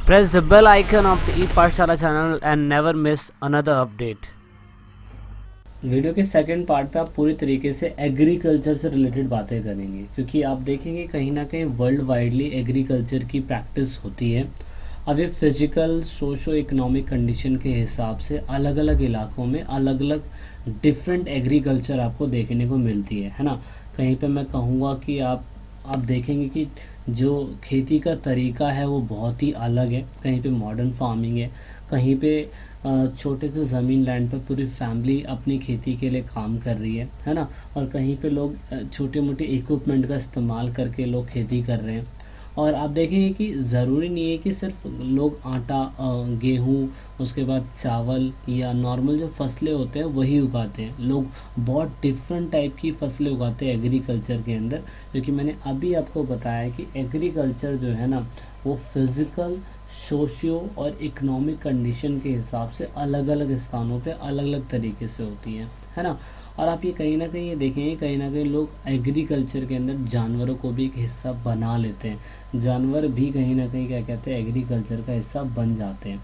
Press the bell icon of the ePathshala channel and never miss another update. Video के second part पे आप पूरी तरीके से एग्रीकल्चर से रिलेटेड बातें करेंगे, क्योंकि आप देखेंगे कहीं ना कहीं वर्ल्ड वाइडली एग्रीकल्चर की प्रैक्टिस होती है। अब ये फिजिकल सोशो इकोनॉमिक कंडीशन के हिसाब से अलग अलग इलाकों में अलग अलग डिफरेंट एग्रीकल्चर आपको देखने को मिलती है ना। कहीं पे मैं कहूँगा कि आप देखेंगे कि जो खेती का तरीका है वो बहुत ही अलग है। कहीं पे मॉडर्न फार्मिंग है, कहीं पे छोटे से ज़मीन लैंड पर पूरी फैमिली अपनी खेती के लिए काम कर रही है ना। और कहीं पे लोग छोटे मोटे इक्विपमेंट का इस्तेमाल करके लोग खेती कर रहे हैं। और आप देखेंगे कि ज़रूरी नहीं है कि सिर्फ लोग आटा, गेहूँ, उसके बाद चावल या नॉर्मल जो फसलें होते हैं वही उगाते हैं। लोग बहुत डिफरेंट टाइप की फसलें उगाते हैं एग्रीकल्चर के अंदर, क्योंकि मैंने अभी आपको बताया कि एग्रीकल्चर जो है ना वो फिज़िकल, सोशियो और इकोनॉमिक कंडीशन के हिसाब से अलग अलग स्थानों पे अलग अलग तरीके से होती है ना। और आप ये कहीं ना कहीं ये देखेंगे कहीं ना कहीं लोग एग्रीकल्चर के अंदर जानवरों को भी एक हिस्सा बना लेते हैं। जानवर भी कहीं ना कहीं क्या कहते हैं एग्रीकल्चर का हिस्सा बन जाते हैं।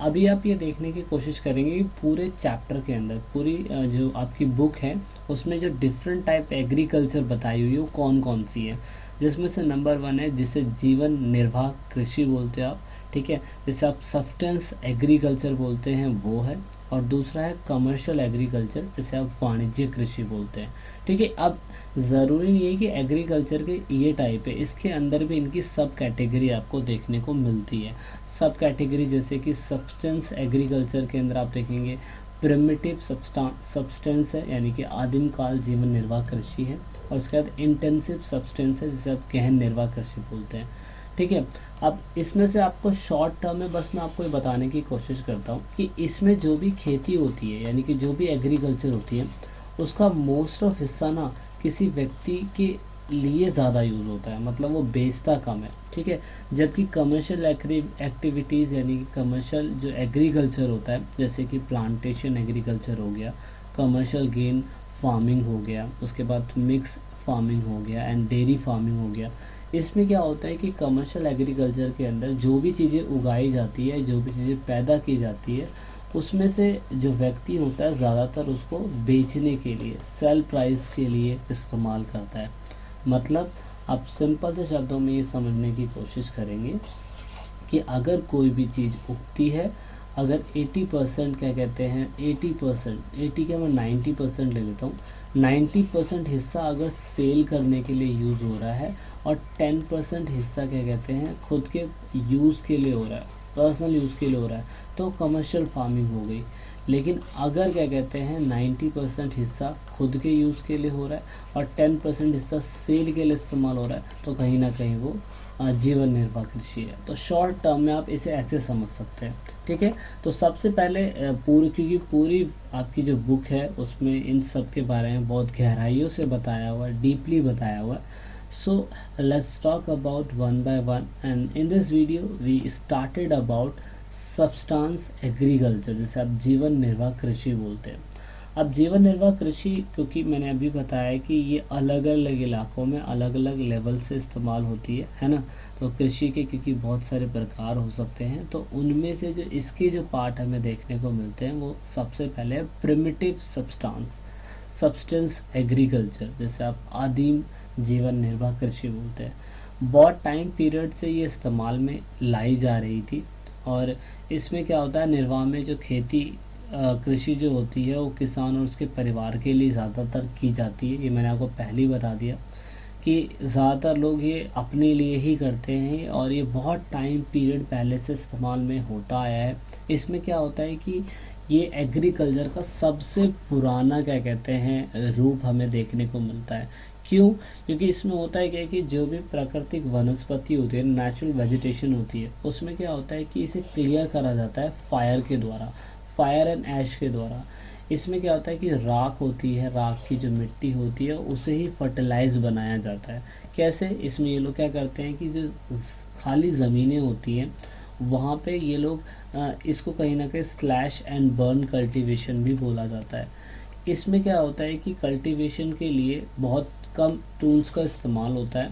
अभी आप ये देखने की कोशिश करेंगे कि पूरे चैप्टर के अंदर पूरी जो आपकी बुक है उसमें जो डिफरेंट टाइप एग्रीकल्चर बताई हुई है वो कौन कौन सी है। जिसमें से नंबर 1 है जिसे जीवन निर्वाह कृषि बोलते हैं आप, ठीक है, जिसे आप सब्सटेंस एग्रीकल्चर बोलते हैं वो है। और दूसरा है कमर्शियल एग्रीकल्चर, जिसे आप वाणिज्यिक कृषि बोलते हैं, ठीक है। अब ज़रूरी नहीं है कि एग्रीकल्चर के ये टाइप है, इसके अंदर भी इनकी सब कैटेगरी आपको देखने को मिलती है। सब कैटेगरी जैसे कि सब्सटेंस एग्रीकल्चर के अंदर आप देखेंगे प्रिमिटिव सब्सटेंस है, यानी कि आदिम काल जीवन निर्वाह कृषि है। और उसके बाद इंटेंसिव सब्सटेंस है, जिसे आप गहन निर्वाह कृषि बोलते हैं, ठीक है। अब इसमें से आपको शॉर्ट टर्म में बस मैं आपको ये बताने की कोशिश करता हूँ कि इसमें जो भी खेती होती है, यानी कि जो भी एग्रीकल्चर होती है, उसका मोस्ट ऑफ हिस्सा ना किसी व्यक्ति के लिए ज़्यादा यूज़ होता है, मतलब वो बेचता कम है, ठीक है। जबकि कमर्शियल एक्टिविटीज़ यानी कि कमर्शियल जो एग्रीकल्चर होता है, जैसे कि प्लांटेशन एग्रीकल्चर हो गया, कमर्शियल गेन फार्मिंग हो गया, उसके बाद मिक्स फार्मिंग हो गया एंड डेयरी फार्मिंग हो गया। इसमें क्या होता है कि कमर्शियल एग्रीकल्चर के अंदर जो भी चीज़ें उगाई जाती है, जो भी चीज़ें पैदा की जाती है, उसमें से जो व्यक्ति होता है ज़्यादातर उसको बेचने के लिए, सेल प्राइस के लिए इस्तेमाल करता है। मतलब आप सिंपल से शब्दों में ये समझने की कोशिश करेंगे कि अगर कोई भी चीज़ उगती है, अगर 80% क्या कहते हैं 80%, 80 क्या मैं 90% ले लेता हूँ, 90% हिस्सा अगर सेल करने के लिए यूज़ हो रहा है और 10% हिस्सा क्या कहते हैं खुद के यूज़ के लिए हो रहा है, पर्सनल यूज़ के लिए हो रहा है, तो कमर्शियल फार्मिंग हो गई। लेकिन अगर क्या कहते हैं 90% हिस्सा खुद के यूज़ के लिए हो रहा है और 10% हिस्सा सेल के लिए इस्तेमाल हो रहा है, तो कहीं ना कहीं वो जीवन निर्वाह कृषि है। तो शॉर्ट टर्म में आप इसे ऐसे समझ सकते हैं, ठीक है। तो सबसे पहले क्योंकि पूरी आपकी जो बुक है उसमें इन सब के बारे में बहुत गहराइयों से बताया हुआ है, डीपली बताया हुआ है। So let's talk about one by one, and in this video we started about substance agriculture, जिसे आप जीवन निर्वाह कृषि बोलते हैं। अब जीवन निर्वाह कृषि, क्योंकि मैंने अभी बताया कि ये अलग अलग इलाकों में अलग अलग लेवल से इस्तेमाल होती है ना। तो कृषि के क्योंकि बहुत सारे प्रकार हो सकते हैं, तो उनमें से जो इसके जो पार्ट हमें देखने को मिलते हैं वो सबसे पहले है प्रिमिटिव सब्सटेंस एग्रीकल्चर, जैसे आप आदिम जीवन निर्वाह कृषि बोलते हैं। बहुत टाइम पीरियड से ये इस्तेमाल में लाई जा रही थी। और इसमें क्या होता है, निर्वाह में जो खेती कृषि जो होती है वो किसान और उसके परिवार के लिए ज़्यादातर की जाती है। ये मैंने आपको पहले ही बता दिया कि ज़्यादातर लोग ये अपने लिए ही करते हैं और ये बहुत टाइम पीरियड पहले से इस्तेमाल में होता आया है। इसमें क्या होता है कि ये एग्रीकल्चर का सबसे पुराना क्या कहते हैं रूप हमें देखने को मिलता है। क्यों? क्योंकि इसमें होता है क्या कि जो भी प्राकृतिक वनस्पति होती है, नेचुरल वेजिटेशन होती है, उसमें क्या होता है कि इसे क्लियर करा जाता है फायर के द्वारा, फायर एंड ऐश के द्वारा। इसमें क्या होता है कि राख होती है, राख की जो मिट्टी होती है उसे ही फर्टिलाइज बनाया जाता है। कैसे? इसमें ये लोग क्या करते हैं कि जो खाली ज़मीनें होती हैं वहाँ पे ये लोग इसको कहीं ना कहीं स्लैश एंड बर्न कल्टीवेशन भी बोला जाता है। इसमें क्या होता है कि कल्टीवेशन के लिए बहुत कम टूल्स का इस्तेमाल होता है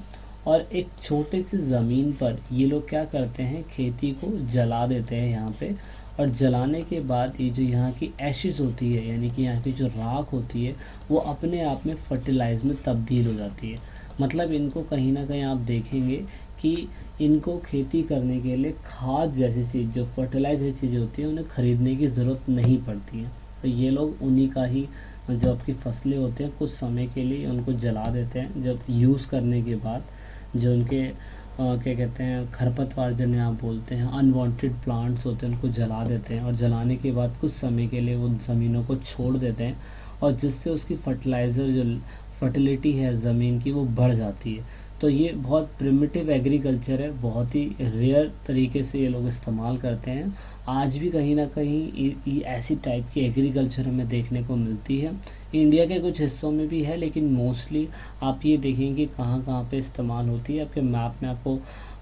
और एक छोटे से ज़मीन पर ये लोग क्या करते हैं, खेती को जला देते हैं यहाँ पे। और जलाने के बाद ये जो यहाँ की एशिस होती है, यानी कि यहाँ की जो राख होती है, वो अपने आप में फर्टिलाइज में तब्दील हो जाती है। मतलब इनको कहीं ना कहीं आप देखेंगे कि इनको खेती करने के लिए खाद जैसी चीज़, जो फर्टिलाइज जैसी चीज़ें होती हैं, उन्हें ख़रीदने की ज़रूरत नहीं पड़ती है। तो ये लोग उन्हीं का ही जो आपकी फसलें होते हैं कुछ समय के लिए उनको जला देते हैं। जब यूज़ करने के बाद जो उनके क्या कहते हैं, खरपतवार जिन्हें आप बोलते हैं, अनवांटेड प्लांट्स होते हैं, उनको जला देते हैं। और जलाने के बाद कुछ समय के लिए उन ज़मीनों को छोड़ देते हैं, और जिससे उसकी फर्टिलाइज़र जो फर्टिलिटी है ज़मीन की, वो बढ़ जाती है। तो ये बहुत प्रिमिटिव एग्रीकल्चर है, बहुत ही रेयर तरीके से ये लोग इस्तेमाल करते हैं। आज भी कहीं ना कहीं ऐसी टाइप की एग्रीकल्चर हमें देखने को मिलती है। इंडिया के कुछ हिस्सों में भी है, लेकिन मोस्टली आप ये देखेंगे कहाँ कहाँ पे इस्तेमाल होती है। आपके मैप में आपको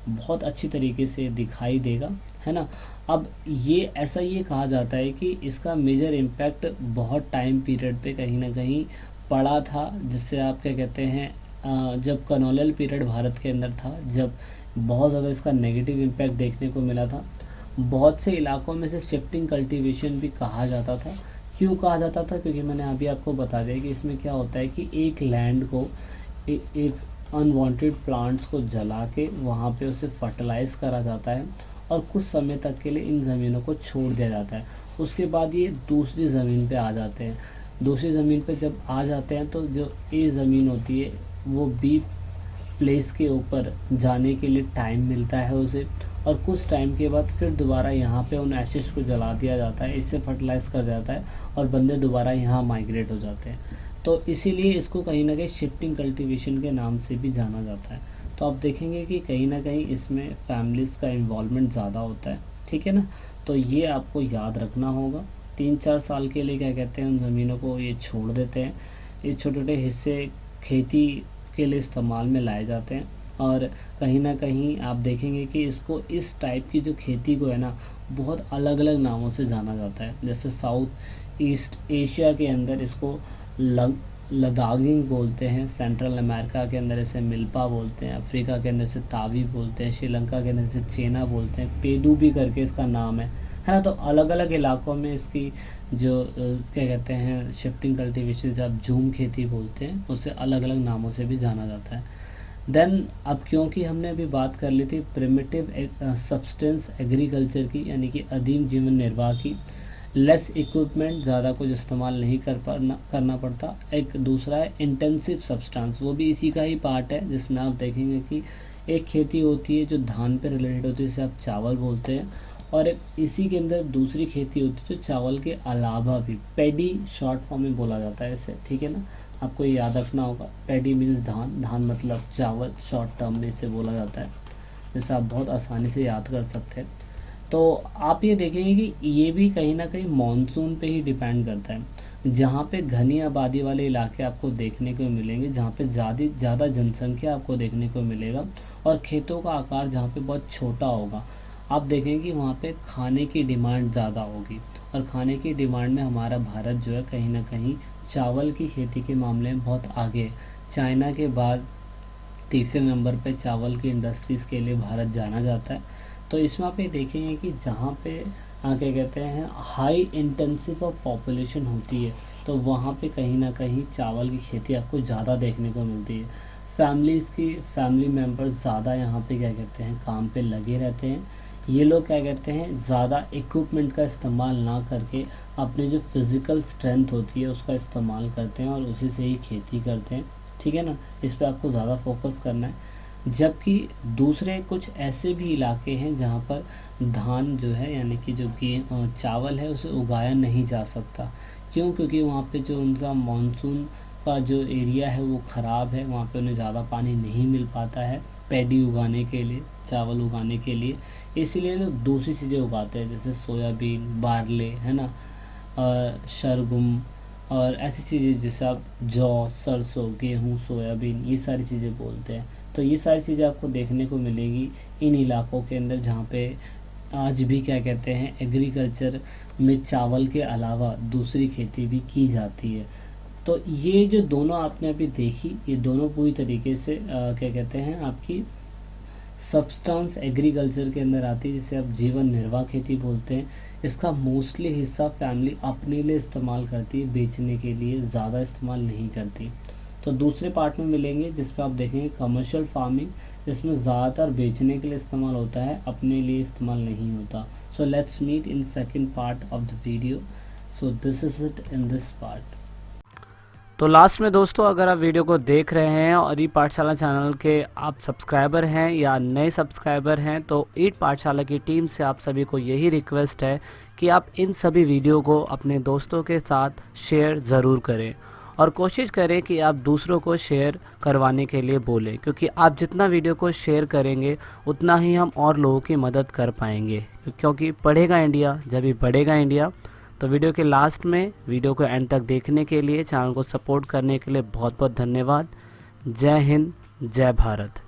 बहुत अच्छी तरीके से दिखाई देगा, है ना। अब ये ऐसा ये कहा जाता है कि इसका मेजर इम्पैक्ट बहुत टाइम पीरियड पे कहीं ना कहीं पड़ा था, जिससे आप क्या कहते हैं, जब कॉलोनियल पीरियड भारत के अंदर था, जब बहुत ज़्यादा इसका नेगेटिव इम्पैक्ट देखने को मिला था। बहुत से इलाकों में से शिफ्टिंग कल्टीवेशन भी कहा जाता था। क्यों कहा जाता था? क्योंकि मैंने अभी आपको बता दिया कि इसमें क्या होता है कि एक लैंड को एक अनवांटेड प्लांट्स को जला के वहाँ पे उसे फर्टिलाइज़ करा जाता है, और कुछ समय तक के लिए इन ज़मीनों को छोड़ दिया जाता है। उसके बाद ये दूसरी ज़मीन पे आ जाते हैं। दूसरी ज़मीन पे जब आ जाते हैं तो जो ए ज़मीन होती है वो बी प्लेस के ऊपर जाने के लिए टाइम मिलता है उसे, और कुछ टाइम के बाद फिर दोबारा यहाँ पे उन एशिड्स को जला दिया जाता है, इससे फर्टिलाइज़ कर जाता है, और बंदे दोबारा यहाँ माइग्रेट हो जाते हैं। तो इसीलिए इसको कहीं ना कहीं शिफ्टिंग कल्टीवेशन के नाम से भी जाना जाता है। तो आप देखेंगे कि कहीं ना कहीं इसमें फैमिलीज़ का इन्वॉल्वमेंट ज़्यादा होता है, ठीक है ना। तो ये आपको याद रखना होगा। 3-4 साल के लिए क्या कहते हैं, उन ज़मीनों को ये छोड़ देते हैं। ये छोटे छोटे हिस्से खेती के लिए इस्तेमाल में लाए जाते हैं, और कहीं ना कहीं आप देखेंगे कि इसको, इस टाइप की जो खेती को है ना, बहुत अलग अलग नामों से जाना जाता है। जैसे साउथ ईस्ट एशिया के अंदर इसको लदागिंग बोलते हैं, सेंट्रल अमेरिका के अंदर इसे मिल्पा बोलते हैं, अफ्रीका के अंदर से तावी बोलते हैं, श्रीलंका के अंदर से चेना बोलते हैं, पेदू भी करके इसका नाम है ना। तो अलग अलग इलाकों में इसकी जो क्या कहते हैं, शिफ्टिंग कल्टीवेशन से आप झूम खेती बोलते हैं, उससे अलग अलग नामों से भी जाना जाता है। देन अब क्योंकि हमने अभी बात कर ली थी प्रिमिटिव सब्सटेंस एग्रीकल्चर की, यानी कि आदिम जीवन निर्वाह की, लेस इक्विपमेंट, ज़्यादा कुछ इस्तेमाल नहीं करना पड़ता। एक दूसरा है इंटेंसिव सब्सटेंस, वो भी इसी का ही पार्ट है, जिसमें आप देखेंगे कि एक खेती होती है जो धान पे रिलेटेड होती है, जिसे आप चावल बोलते हैं, और इसी के अंदर दूसरी खेती होती है जो चावल के अलावा भी, पैडी शॉर्ट फॉर्म में बोला जाता है इसे, ठीक है ना। आपको ये याद रखना होगा, पैडी मीन्स धान, धान मतलब चावल, शॉर्ट टर्म में इसे बोला जाता है, जिसे आप बहुत आसानी से याद कर सकते हैं। तो आप ये देखेंगे कि ये भी कहीं ना कहीं मॉनसून पे ही डिपेंड करता है। जहाँ पे घनी आबादी वाले इलाके आपको देखने को मिलेंगे, जहाँ पे ज़्यादा जनसंख्या आपको देखने को मिलेगा, और खेतों का आकार जहाँ पे बहुत छोटा होगा, आप देखेंगे कि वहाँ पे खाने की डिमांड ज़्यादा होगी। और खाने की डिमांड में हमारा भारत जो है कहीं ना कहीं चावल की खेती के मामले में बहुत आगे है। चाइना के बाद तीसरे नंबर पे चावल की इंडस्ट्रीज़ के लिए भारत जाना जाता है। तो इसमें आप ये देखेंगे कि जहाँ पे क्या कहते हैं, हाई इंटेंसिव ऑफ पॉपुलेशन होती है, तो वहाँ पे कहीं ना कहीं चावल की खेती आपको ज़्यादा देखने को मिलती है। फैमिली मेम्बर्स ज़्यादा यहाँ पे क्या कहते हैं, काम पे लगे रहते हैं। ये लोग क्या कहते हैं, ज़्यादा इक्विपमेंट का इस्तेमाल ना करके अपने जो फिज़िकल स्ट्रेंथ होती है उसका इस्तेमाल करते हैं, और उसी से ही खेती करते हैं, ठीक है ना। इस पर आपको ज़्यादा फोकस करना है। जबकि दूसरे कुछ ऐसे भी इलाके हैं जहाँ पर धान जो है, यानी कि जो कि चावल है, उसे उगाया नहीं जा सकता। क्यों? क्योंकि वहाँ पे जो उनका मानसून का जो एरिया है वो ख़राब है, वहाँ पे उन्हें ज़्यादा पानी नहीं मिल पाता है पैडी उगाने के लिए, चावल उगाने के लिए। इसीलिए लोग दूसरी चीज़ें उगाते हैं, जैसे सोयाबीन, बारले, है ना, शलगम, और ऐसी चीज़ें जैसे आप जौ, सरसों, गेहूँ, सोयाबीन, ये सारी चीज़ें बोलते हैं। तो ये सारी चीज़ें आपको देखने को मिलेगी इन इलाकों के अंदर, जहाँ पे आज भी क्या कहते हैं, एग्रीकल्चर में चावल के अलावा दूसरी खेती भी की जाती है। तो ये जो दोनों आपने अभी देखी, ये दोनों पूरी तरीके से क्या कहते हैं, आपकी सब्सटेंस एग्रीकल्चर के अंदर आती है, जिसे आप जीवन निर्वाह खेती बोलते हैं। इसका मोस्टली हिस्सा फैमिली अपने लिए इस्तेमाल करती है, बेचने के लिए ज़्यादा इस्तेमाल नहीं करती। तो दूसरे पार्ट में मिलेंगे जिस पे आप देखेंगे कमर्शियल फार्मिंग, जिसमें ज़्यादातर बेचने के लिए इस्तेमाल होता है, अपने लिए इस्तेमाल नहीं होता। So let's meet in second part of the video. So this is it in this part. तो लास्ट में दोस्तों, अगर आप वीडियो को देख रहे हैं और ई पाठशाला चैनल के आप सब्सक्राइबर हैं या नए सब्सक्राइबर हैं, तो ईट पाठशाला की टीम से आप सभी को यही रिक्वेस्ट है कि आप इन सभी वीडियो को अपने दोस्तों के साथ शेयर ज़रूर करें और कोशिश करें कि आप दूसरों को शेयर करवाने के लिए बोलें, क्योंकि आप जितना वीडियो को शेयर करेंगे उतना ही हम और लोगों की मदद कर पाएंगे, क्योंकि पढ़ेगा इंडिया जब भी बढ़ेगा इंडिया। तो वीडियो के लास्ट में वीडियो को एंड तक देखने के लिए, चैनल को सपोर्ट करने के लिए बहुत बहुत धन्यवाद। जय हिंद, जय भारत।